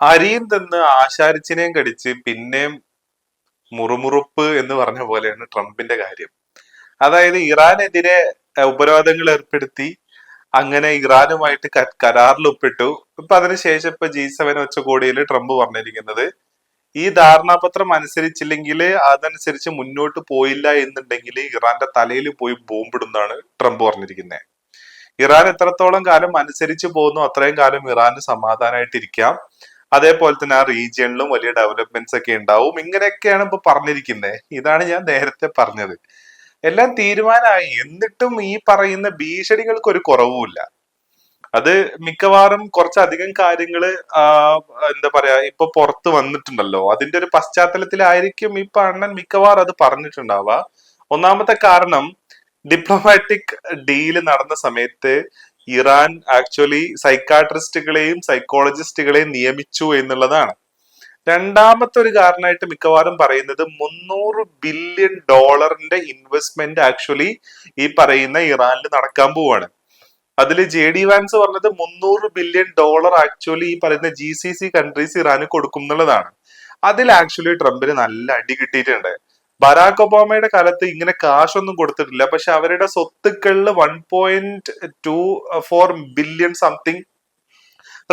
അരിയും തിന്ന് ആശാരിച്ചിനെയും കടിച്ച് പിന്നെയും മുറുമുറുപ്പ് എന്ന് പറഞ്ഞ പോലെയാണ് ട്രംപിന്റെ കാര്യം. അതായത് ഇറാനെതിരെ ഉപരോധങ്ങൾ ഏർപ്പെടുത്തി അങ്ങനെ ഇറാനുമായിട്ട് കരാറിൽ ഒപ്പിട്ടു. ഇപ്പൊ അതിനുശേഷം ഇപ്പൊ G7 ഉച്ചകോടിയിൽ ട്രംപ് പറഞ്ഞിരിക്കുന്നത് ഈ ധാരണാപത്രം അനുസരിച്ചില്ലെങ്കിൽ അതനുസരിച്ച് മുന്നോട്ട് പോയില്ല എന്നുണ്ടെങ്കിൽ ഇറാന്റെ തലയിൽ പോയി ബോംബിടുന്നാണ് ട്രംപ് പറഞ്ഞിരിക്കുന്നത്. ഇറാൻ എത്രത്തോളം കാലം അനുസരിച്ച് പോകുന്നു അത്രയും കാലം ഇറാന് സമാധാനമായിട്ടിരിക്കാം. അതേപോലെ തന്നെ ആ റീജിയണിലും വലിയ ഡെവലപ്മെന്റ്സ് ഒക്കെ ഉണ്ടാവും. ഇങ്ങനെയൊക്കെയാണ് ഇപ്പൊ പറഞ്ഞിരിക്കുന്നത്. ഇതാണ് ഞാൻ നേരത്തെ പറഞ്ഞത്. എല്ലാം തീരുമാനമായി, എന്നിട്ടും ഈ പറയുന്ന ഭീഷണികൾക്ക് ഒരു കുറവുമില്ല. അത് മിക്കവാറും കുറച്ചധികം കാര്യങ്ങള് എന്താ പറയാ ഇപ്പൊ പുറത്ത് വന്നിട്ടുണ്ടല്ലോ, അതിന്റെ ഒരു പശ്ചാത്തലത്തിലായിരിക്കും ഈ അണ്ണൻ മിക്കവാറും അത് പറഞ്ഞിട്ടുണ്ടാവുക. ഒന്നാമത്തെ കാരണം, ഡിപ്ലോമാറ്റിക് ഡീല് നടന്ന സമയത്ത് ഇറാൻ ആക്ച്വലി സൈക്കാട്രിസ്റ്റുകളെയും സൈക്കോളജിസ്റ്റുകളെയും നിയമിച്ചു എന്നുള്ളതാണ്. രണ്ടാമത്തെ ഒരു കാരണമായിട്ട് മിക്കവാറും പറയുന്നത് $300 ബില്യൺ ഇൻവെസ്റ്റ്മെന്റ് ആക്ച്വലി ഈ പറയുന്ന ഇറാനിൽ നടക്കാൻ പോവാണ്. അതിൽ JD വാൻസ് പറഞ്ഞത് $300 ബില്യൺ ആക്ച്വലി ഈ പറയുന്ന GCC കൺട്രീസ് ഇറാന് കൊടുക്കും എന്നുള്ളതാണ്. അതിൽ ആക്ച്വലി ട്രംപിന് നല്ല അടി കിട്ടിയിട്ടുണ്ട്. ബരാക് ഒബാമയുടെ കാലത്ത് ഇങ്ങനെ കാശൊന്നും കൊടുത്തിട്ടില്ല, പക്ഷെ അവരുടെ സ്വത്തുക്കളിൽ 1.24 ബില്യൺ സംതിങ്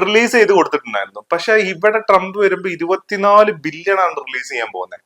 റിലീസ് ചെയ്ത് കൊടുത്തിട്ടുണ്ടായിരുന്നു. പക്ഷെ ഇവിടെ ട്രംപ് വരുമ്പോൾ 24 ബില്യൺ ആണ് റിലീസ് ചെയ്യാൻ പോകുന്നത്.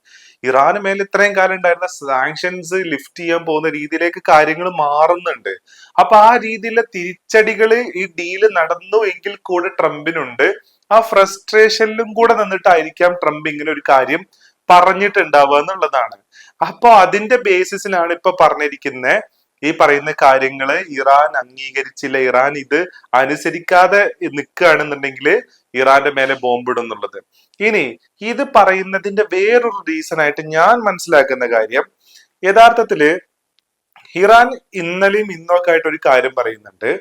ഇറാന് മേലെ ഇത്രയും കാലം ഉണ്ടായിരുന്ന സാങ്ഷൻസ് ലിഫ്റ്റ് ചെയ്യാൻ പോകുന്ന രീതിയിലേക്ക് കാര്യങ്ങൾ മാറുന്നുണ്ട്. അപ്പൊ ആ രീതിയിലെ തിരിച്ചടികൾ ഈ ഡീല് നടന്നു എങ്കിൽ കൂടെ ട്രംപിനുണ്ട്. ആ ഫ്രസ്ട്രേഷനിലും കൂടെ നിന്നിട്ടായിരിക്കാം ട്രംപ് ഇങ്ങനെ ഒരു കാര്യം പറഞ്ഞിട്ടുണ്ടാവുക എന്നുള്ളതാണ്. അപ്പൊ അതിന്റെ ബേസിസിലാണ് ഇപ്പൊ പറഞ്ഞിരിക്കുന്നത് ഈ പറയുന്ന കാര്യങ്ങള് ഇറാൻ അംഗീകരിച്ചില്ല, ഇറാൻ ഇത് അനുസരിക്കാതെ നിൽക്കുകയാണെന്നുണ്ടെങ്കിൽ ഇറാന്റെ മേലെ ബോംബിടും എന്നുള്ളത്. ഇനി ഇത് പറയുന്നതിന്റെ വേറൊരു റീസൺ ആയിട്ട് ഞാൻ മനസ്സിലാക്കുന്ന കാര്യം, യഥാർത്ഥത്തില് ഇറാൻ ഇന്നലെയും ഇന്നൊക്കെ ആയിട്ട് ഒരു കാര്യം പറയുന്നുണ്ട്.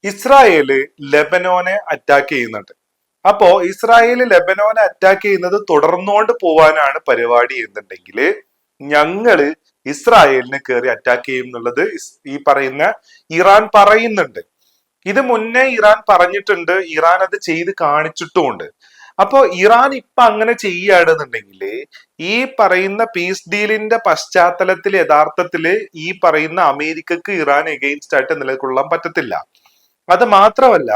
ഇസ്രായേല് ലെബനോനെ അറ്റാക്ക് ചെയ്യുന്നുണ്ട്. അപ്പോ ഇസ്രായേല് ലെബനോനെ അറ്റാക്ക് ചെയ്യുന്നത് തുടർന്നുകൊണ്ട് പോവാനാണ് പരിപാടി എന്നുണ്ടെങ്കിൽ ഞങ്ങള് ഇസ്രായേലിനെ കയറി അറ്റാക്ക് ചെയ്യും എന്നുള്ളത് ഈ പറയുന്ന ഇറാൻ പറയുന്നുണ്ട്. ഇത് മുന്നേ ഇറാൻ പറഞ്ഞിട്ടുണ്ട്, ഇറാൻ അത് ചെയ്ത് കാണിച്ചിട്ടുമുണ്ട്. അപ്പോ ഇറാൻ ഇപ്പൊ അങ്ങനെ ചെയ്യുകയാണെന്നുണ്ടെങ്കിൽ ഈ പറയുന്ന പീസ് ഡീലിന്റെ പശ്ചാത്തലത്തിൽ യഥാർത്ഥത്തില് ഈ പറയുന്ന അമേരിക്കക്ക് ഇറാൻ എഗെയിൻസ്റ്റ് ആയിട്ട് നിലകൊള്ളാൻ പറ്റത്തില്ല. അത് മാത്രമല്ല,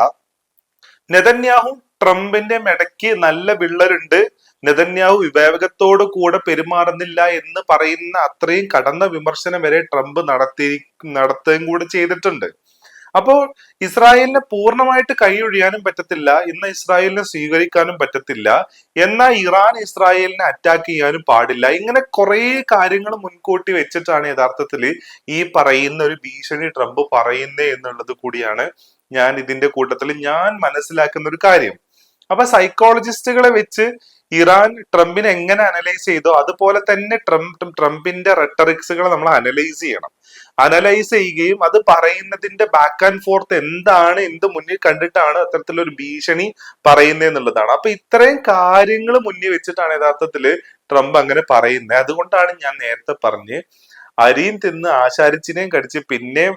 നെതന്യാഹു ട്രംപിന്റെ ഇടയ്ക്ക് നല്ല വിള്ളലുണ്ട്, നെതന്യാഹു വിവേകത്തോടു കൂടെ പെരുമാറുന്നില്ല എന്ന് പറയുന്ന അത്രയും കടന്ന വിമർശനം വരെ ട്രംപ് നടത്തുകയും കൂടെ ചെയ്തിട്ടുണ്ട്. അപ്പോൾ ഇസ്രായേലിനെ പൂർണ്ണമായിട്ട് കൈയൊഴിയാനും പറ്റത്തില്ല, ഇന്ന് ഇസ്രായേലിനെ സ്വീകരിക്കാനും പറ്റത്തില്ല, എന്നാൽ ഇറാൻ ഇസ്രായേലിനെ അറ്റാക്ക് ചെയ്യാനും പാടില്ല. ഇങ്ങനെ കുറെ കാര്യങ്ങൾ മുൻകൂട്ടി വെച്ചിട്ടാണ് യഥാർത്ഥത്തിൽ ഈ പറയുന്ന ഒരു ഭീഷണി ട്രംപ് പറയുന്നേ എന്നുള്ളത് കൂടിയാണ് ഞാൻ ഇതിന്റെ കൂട്ടത്തിൽ ഞാൻ മനസ്സിലാക്കുന്ന ഒരു കാര്യം. അപ്പൊ സൈക്കോളജിസ്റ്റുകളെ വെച്ച് ഇറാൻ ട്രംപിനെ എങ്ങനെ അനലൈസ് ചെയ്തോ അതുപോലെ തന്നെ ട്രംപിന്റെ റെട്ടറിക്സുകൾ നമ്മൾ അനലൈസ് ചെയ്യണം. അനലൈസ് ചെയ്യുകയും അത് പറയുന്നതിന്റെ ബാക്ക് ആൻഡ് ഫോർത്ത് എന്താണ്, എന്ത് മുന്നിൽ കണ്ടിട്ടാണ് അത്തരത്തിലൊരു ഭീഷണി പറയുന്നതെന്നുള്ളതാണ്. അപ്പൊ ഇത്രയും കാര്യങ്ങൾ മുന്നിൽ വെച്ചിട്ടാണ് യഥാർത്ഥത്തില് ട്രംപ് അങ്ങനെ പറയുന്നത്. അതുകൊണ്ടാണ് ഞാൻ നേരത്തെ പറഞ്ഞ് അരിയും തിന്ന് ആശാരിച്ചിനെയും കടിച്ച് പിന്നെ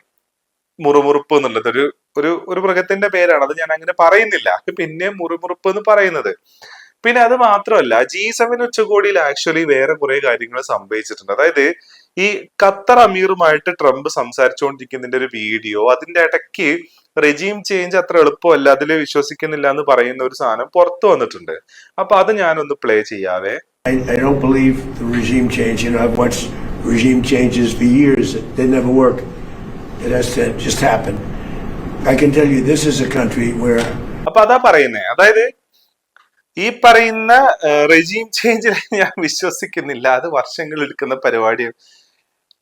മുറുമുറുപ്പ് എന്നുള്ളത് ഒരു ഒരു ഒരു മൃഗത്തിന്റെ പേരാണ്, അത് ഞാൻ അങ്ങനെ പറയുന്നില്ല. പിന്നെ മുറുമുറുപ്പ് എന്ന് പറയുന്നത്. പിന്നെ അത് മാത്രമല്ല, G7 ഉച്ചകോടിയിൽ ആക്ച്വലി വേറെ കുറെ കാര്യങ്ങൾ സംഭവിച്ചിട്ടുണ്ട്. അതായത് ഈ ഖത്തർ അമീറുമായിട്ട് ട്രംപ് സംസാരിച്ചുകൊണ്ടിരിക്കുന്നതിന്റെ ഒരു വീഡിയോ, അതിന്റെ ഇടയ്ക്ക് റെജീം ചേഞ്ച് അത്ര എളുപ്പമല്ല, അതിൽ വിശ്വസിക്കുന്നില്ല എന്ന് പറയുന്ന ഒരു സാധനം പുറത്തു വന്നിട്ടുണ്ട്. അപ്പൊ അത് ഞാനൊന്ന് play ചെയ്യാവേ. I don't believe the regime change. You know, I've watched regime changes for years. They never work. It has to just happen. I can tell you, this is a country where. അപ്പൊ അതാ പറയുന്നേ, അതായത് ഈ പറയുന്ന regime ചേഞ്ചിനെ ഞാൻ വിശ്വസിക്കുന്നില്ല, അത് വർഷങ്ങൾ എടുക്കുന്ന പരിപാടിയാണ്.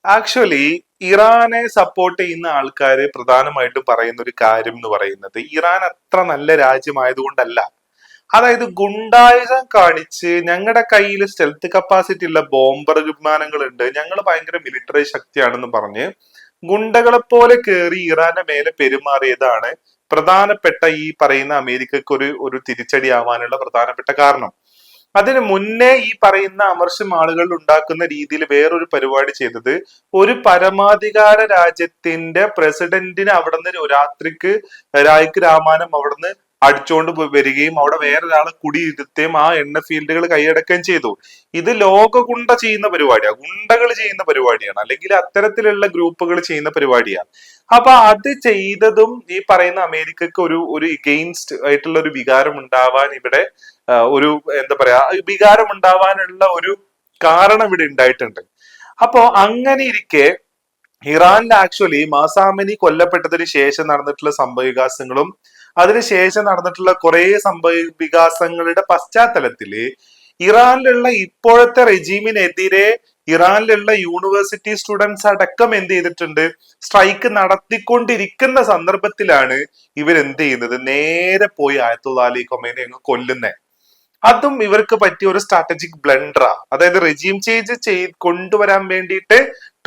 ആക്ച്വലി ഇറാനെ സപ്പോർട്ട് ചെയ്യുന്ന ആൾക്കാര് പ്രധാനമായിട്ടും പറയുന്ന ഒരു കാര്യം എന്ന് പറയുന്നത്, ഇറാൻ അത്ര നല്ല രാജ്യമായതുകൊണ്ടല്ല. അതായത് ഗുണ്ടായുധം കാണിച്ച് ഞങ്ങളുടെ കയ്യിൽ സ്റ്റെൽത്ത് കപ്പാസിറ്റി ഉള്ള ബോംബർ വിമാനങ്ങളുണ്ട്, ഞങ്ങൾ ഭയങ്കര മിലിറ്ററി ശക്തിയാണെന്ന് പറഞ്ഞ് ഗുണ്ടകളെ പോലെ കയറി ഇറാന്റെ മേലെ പെരുമാറിയതാണ് പ്രധാനപ്പെട്ട ഈ പറയുന്ന അമേരിക്കക്ക് ഒരു തിരിച്ചടി ആവാനുള്ള പ്രധാനപ്പെട്ട കാരണം. അതിന് മുന്നേ ഈ പറയുന്ന അമർഷം ആളുകൾ ഉണ്ടാക്കുന്ന രീതിയിൽ വേറൊരു പരിപാടി ചെയ്തത്, ഒരു പരമാധികാര രാജ്യത്തിന്റെ പ്രസിഡന്റിന് അവിടുന്ന് രാത്രിക്ക് രായ്ക്ക് രാമാനം അവിടുന്ന് അടിച്ചുകൊണ്ട് വരികയും അവിടെ വേറൊരാളെ കുടിയിരുത്തുകയും ആ എണ്ണ ഫീൽഡുകൾ കൈയടക്കുകയും ചെയ്തു. ഇത് ലോക ഗുണ്ട ചെയ്യുന്ന പരിപാടിയാണ്, ഗുണ്ടകൾ ചെയ്യുന്ന പരിപാടിയാണ്, അല്ലെങ്കിൽ അത്തരത്തിലുള്ള ഗ്രൂപ്പുകൾ ചെയ്യുന്ന പരിപാടിയാണ്. അപ്പൊ അത് ചെയ്തതും ഈ പറയുന്ന അമേരിക്കക്ക് ഒരു എഗെയിൻസ്റ്റ് ആയിട്ടുള്ള ഒരു വികാരം ഉണ്ടാവാൻ ഇവിടെ ഒരു എന്താ പറയാ വികാരം ഉണ്ടാവാനുള്ള ഒരു കാരണം ഇവിടെ ഉണ്ടായിട്ടുണ്ട്. അപ്പോ അങ്ങനെ ഇരിക്കെ ഇറാനിൽ ആക്ച്വലി മാസാമിനി കൊല്ലപ്പെട്ടതിന് ശേഷം നടന്നിട്ടുള്ള സംഭവ വികാസങ്ങളും അതിനുശേഷം നടന്നിട്ടുള്ള കുറെ സംഭവ വികാസങ്ങളുടെ പശ്ചാത്തലത്തില് ഇറാനിലുള്ള ഇപ്പോഴത്തെ റെജീമിനെതിരെ ഇറാനിലുള്ള യൂണിവേഴ്സിറ്റി സ്റ്റുഡൻസ് അടക്കം എന്ത് ചെയ്തിട്ടുണ്ട്, സ്ട്രൈക്ക് നടത്തിക്കൊണ്ടിരിക്കുന്ന സന്ദർഭത്തിലാണ് ഇവരെന്ത് ചെയ്യുന്നത്, നേരെ പോയി ആയത്തുള്ള അലി ഖൊമൈനി അങ്ങ് കൊല്ലുന്നത്. അതും ഇവർക്ക് പറ്റിയ ഒരു സ്ട്രാറ്റജിക് ബ്ലണ്ടറാ. അതായത് റെജീം ചേഞ്ച് കൊണ്ടുവരാൻ വേണ്ടിയിട്ട്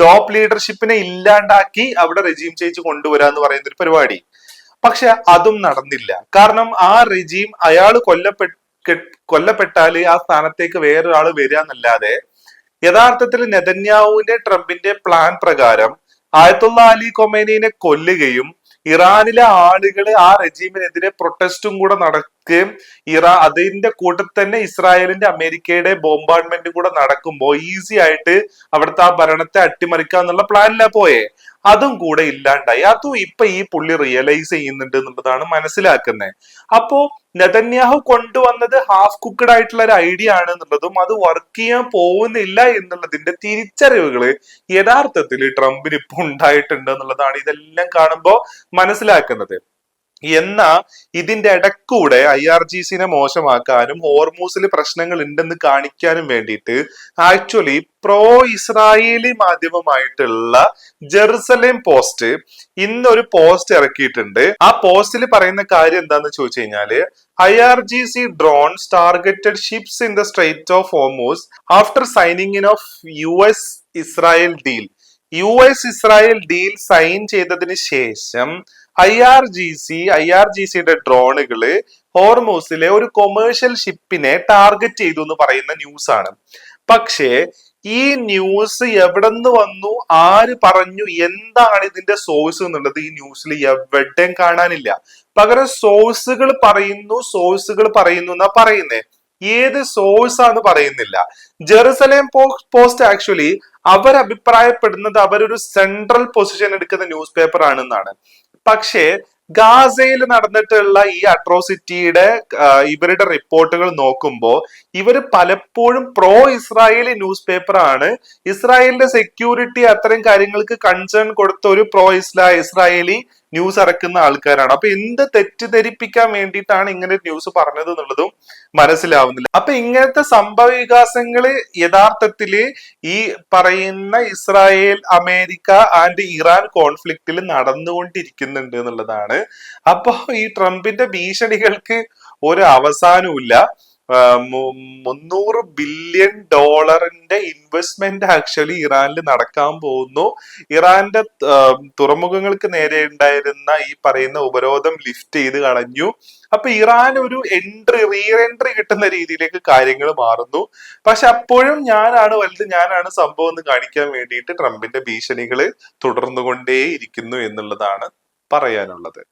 ടോപ്പ് ലീഡർഷിപ്പിനെ ഇല്ലാണ്ടാക്കി അവിടെ റെജീം ചേഞ്ച് കൊണ്ടുവരാ എന്ന് പറയുന്ന ഒരു പരിപാടി. പക്ഷെ അതും നടന്നില്ല. കാരണം ആ റെജീം അയാൾ കൊല്ലപ്പെട്ടാല് ആ സ്ഥാനത്തേക്ക് വേറൊരാള് വരിക എന്നല്ലാതെ യഥാർത്ഥത്തിൽ നെതന്യാഹുവിന്റെ ട്രംപിന്റെ പ്ലാൻ പ്രകാരം ആയത്തുള്ള അലി ഖൊമൈനിയെ കൊല്ലുകയും ഇറാനിലെ ആളുകൾ ആ റെജീമിനെതിരെ പ്രൊട്ടസ്റ്റും കൂടെ നടക്കുകയും അതിന്റെ കൂട്ടത്തിൽ തന്നെ ഇസ്രായേലിന്റെ അമേരിക്കയുടെ ബോംബാർഡ്മെന്റും കൂടെ നടക്കുമ്പോൾ ഈസി ആയിട്ട് അവിടുത്തെ ആ ഭരണത്തെ അട്ടിമറിക്കുക എന്നുള്ള പ്ലാനിലാ പോയേ. അതും കൂടെ ഇല്ലാണ്ടായി. അതും ഇപ്പൊ ഈ പുള്ളി റിയലൈസ് ചെയ്യുന്നുണ്ട് എന്നുള്ളതാണ് മനസ്സിലാക്കുന്നത്. അപ്പോ നെതന്യാഹു കൊണ്ടുവന്നത് ഹാഫ് കുക്ക്ഡ് ആയിട്ടുള്ള ഒരു ഐഡിയ ആണ് എന്നുള്ളതും അത് വർക്ക് ചെയ്യാൻ പോകുന്നില്ല എന്നുള്ളതിന്റെ തിരിച്ചറിവുകള് യഥാർത്ഥത്തിൽ ട്രംപിന് ഇപ്പൊ ഉണ്ടായിട്ടുണ്ട് എന്നുള്ളതാണ് ഇതെല്ലാം കാണുമ്പോൾ മനസ്സിലാക്കുന്നത്. എന്നാ ഇതിന്റെ ഇടക്കൂടെ IRGCനെ മോശമാക്കാനും ഹോർമൂസിൽ പ്രശ്നങ്ങൾ ഉണ്ടെന്ന് കാണിക്കാനും വേണ്ടിയിട്ട് ആക്ച്വലി പ്രോ ഇസ്രായേലി മാധ്യമമായിട്ടുള്ള ജെറുസലേം പോസ്റ്റ് ഇന്നൊരു പോസ്റ്റ് ഇറക്കിയിട്ടുണ്ട്. ആ പോസ്റ്റിൽ പറയുന്ന കാര്യം എന്താന്ന് ചോദിച്ചു കഴിഞ്ഞാല്, IRGC drones targeted ships in the Strait of Hormuz after signing in of US-Israel deal. US-Israel deal sign ചെയ്തതിന് ശേഷം IRGCയുടെ ഡ്രോണുകള് ഹോർമൂസിലെ ഒരു കൊമേഴ്ഷ്യൽ ഷിപ്പിനെ ടാർഗറ്റ് ചെയ്തു എന്ന് പറയുന്ന ന്യൂസ് ആണ്. പക്ഷേ ഈ ന്യൂസ് എവിടെ നിന്ന് വന്നു, ആര് പറഞ്ഞു, എന്താണ് ഇതിന്റെ സോഴ്സ് എന്നുള്ളത് ഈ ന്യൂസിൽ എവിടെയും കാണാനില്ല. പകരം സോഴ്സുകൾ പറയുന്നു എന്നാ പറയുന്നേ. ഏത് സോഴ്സ് ആണെന്ന് പറയുന്നില്ല. ജെറുസലേം പോസ്റ്റ് ആക്ച്വലി അവർ അഭിപ്രായപ്പെടുന്നത് അവരൊരു സെൻട്രൽ പൊസിഷൻ എടുക്കുന്ന ന്യൂസ് പേപ്പർ ആണെന്നാണ്. പക്ഷേ ഗാസയിൽ നടന്നിട്ടുള്ള ഈ അട്രോസിറ്റിയുടെ ഇവരുടെ റിപ്പോർട്ടുകൾ നോക്കുമ്പോൾ ഇവര് പലപ്പോഴും പ്രോ ഇസ്രായേലി ന്യൂസ് പേപ്പർ ആണ്. ഇസ്രായേലിന്റെ സെക്യൂരിറ്റി അത്തരം കാര്യങ്ങൾക്ക് കൺസേൺ കൊടുത്ത ഒരു പ്രോ ഇസ്രായേലി ന്യൂസ് ഇറക്കുന്ന ആൾക്കാരാണ്. അപ്പൊ എന്ത് തെറ്റിദ്ധരിപ്പിക്കാൻ വേണ്ടിയിട്ടാണ് ഇങ്ങനെ ന്യൂസ് പറഞ്ഞത് എന്നുള്ളതും മനസ്സിലാവുന്നില്ല. അപ്പൊ ഇങ്ങനത്തെ സംഭവ വികാസങ്ങള് യഥാർത്ഥത്തില് ഈ പറയുന്ന ഇസ്രായേൽ അമേരിക്ക ആൻഡ് ഇറാൻ കോൺഫ്ലിക്റ്റിൽ നടന്നുകൊണ്ടിരിക്കുന്നുണ്ട് എന്നുള്ളതാണ്. അപ്പൊ ഈ ട്രംപിന്റെ ഭീഷണികൾക്ക് ഒരു അവസാനവും. $300 ബില്യൺ ഇൻവെസ്റ്റ്മെന്റ് ആക്ച്വലി ഇറാനിൽ നടക്കാൻ പോകുന്നു. ഇറാന്റെ തുറമുഖങ്ങൾക്ക് നേരെ ഉണ്ടായിരുന്ന ഈ പറയുന്ന ഉപരോധം ലിഫ്റ്റ് ചെയ്ത് കളഞ്ഞു. അപ്പൊ ഇറാൻ ഒരു റീ എൻട്രി കിട്ടുന്ന രീതിയിലേക്ക് കാര്യങ്ങൾ മാറുന്നു. പക്ഷെ അപ്പോഴും ഞാനാണ് വലുത്, ഞാനാണ് സംഭവം എന്ന് കാണിക്കാൻ വേണ്ടിയിട്ട് ട്രംപിന്റെ ഭീഷണികൾ തുടർന്നുകൊണ്ടേയിരിക്കുന്നു എന്നുള്ളതാണ് പറയാനുള്ളത്.